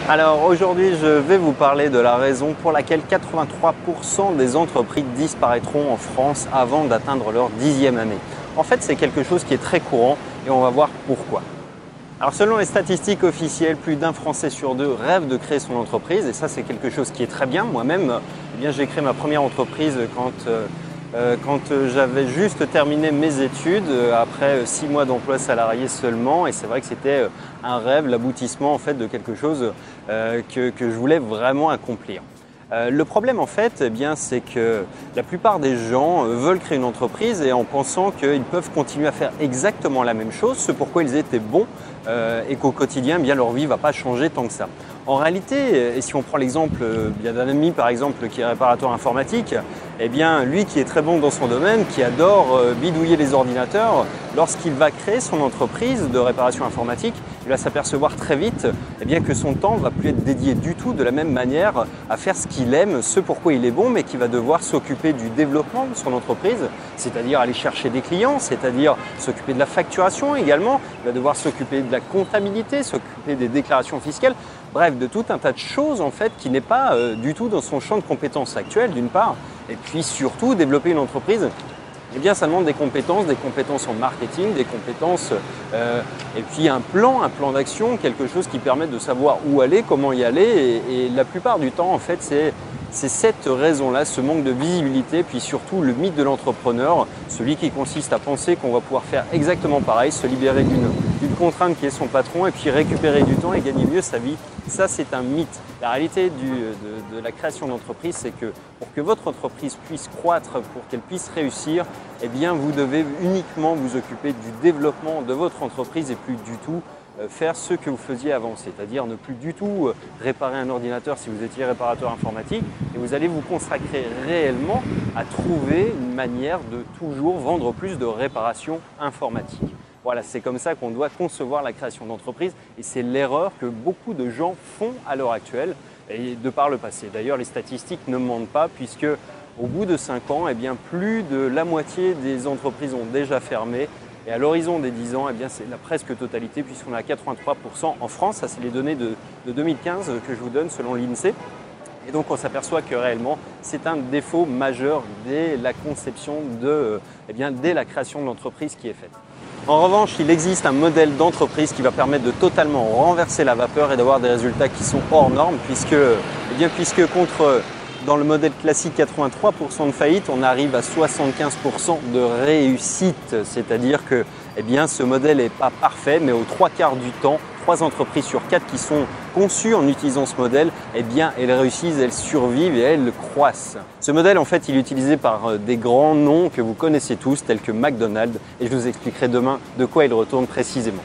Alors aujourd'hui, je vais vous parler de la raison pour laquelle 83% des entreprises disparaîtront en France avant d'atteindre leur 10e année. En fait, c'est quelque chose qui est très courant et on va voir pourquoi. Alors selon les statistiques officielles, plus d'un Français sur deux rêve de créer son entreprise et ça c'est quelque chose qui est très bien. Moi-même, j'ai créé ma première entreprise quand j'avais juste terminé mes études, après 6 mois d'emploi salarié seulement, et c'est vrai que c'était un rêve, l'aboutissement en fait de quelque chose que je voulais vraiment accomplir. Le problème en fait, c'est que la plupart des gens veulent créer une entreprise et en pensant qu'ils peuvent continuer à faire exactement la même chose, ce pourquoi ils étaient bons et qu'au quotidien, leur vie ne va pas changer tant que ça. En réalité, et si on prend l'exemple d'un ami par exemple qui est réparateur informatique, lui qui est très bon dans son domaine, qui adore bidouiller les ordinateurs, lorsqu'il va créer son entreprise de réparation informatique, il va s'apercevoir très vite que son temps ne va plus être dédié du tout de la même manière à faire ce qu'il aime, ce pourquoi il est bon, mais qui va devoir s'occuper du développement de son entreprise, c'est-à-dire aller chercher des clients, c'est-à-dire s'occuper de la facturation également, il va devoir s'occuper de la comptabilité, s'occuper des déclarations fiscales, bref, de tout un tas de choses en fait qui n'est pas du tout dans son champ de compétences actuel d'une part, et puis surtout développer une entreprise, ça demande des compétences en marketing, des compétences et puis un plan d'action, quelque chose qui permet de savoir où aller, comment y aller et la plupart du temps en fait c'est cette raison-là, ce manque de visibilité, puis surtout le mythe de l'entrepreneur, celui qui consiste à penser qu'on va pouvoir faire exactement pareil, se libérer d'une contrainte qui est son patron et puis récupérer du temps et gagner mieux sa vie. Ça, c'est un mythe. La réalité de la création d'entreprise, c'est que pour que votre entreprise puisse croître, pour qu'elle puisse réussir, vous devez uniquement vous occuper du développement de votre entreprise et plus du tout faire ce que vous faisiez avant, c'est-à-dire ne plus du tout réparer un ordinateur si vous étiez réparateur informatique et vous allez vous consacrer réellement à trouver une manière de toujours vendre plus de réparations informatiques. Voilà, c'est comme ça qu'on doit concevoir la création d'entreprise et c'est l'erreur que beaucoup de gens font à l'heure actuelle et de par le passé. D'ailleurs, les statistiques ne mentent pas puisque au bout de 5 ans, plus de la moitié des entreprises ont déjà fermé. Et à l'horizon des 10 ans, c'est la presque totalité puisqu'on est à 83% en France. Ça, c'est les données de 2015 que je vous donne selon l'INSEE. Et donc, on s'aperçoit que réellement, c'est un défaut majeur dès la conception, dès la création de l'entreprise qui est faite. En revanche, il existe un modèle d'entreprise qui va permettre de totalement renverser la vapeur et d'avoir des résultats qui sont hors normes puisque dans le modèle classique 83% de faillite, on arrive à 75% de réussite. C'est-à-dire que ce modèle n'est pas parfait, mais aux 3/4 du temps, 3 entreprises sur 4 qui sont conçues en utilisant ce modèle, elles réussissent, elles survivent et elles croissent. Ce modèle, en fait, il est utilisé par des grands noms que vous connaissez tous, tels que McDonald's, et je vous expliquerai demain de quoi il retourne précisément.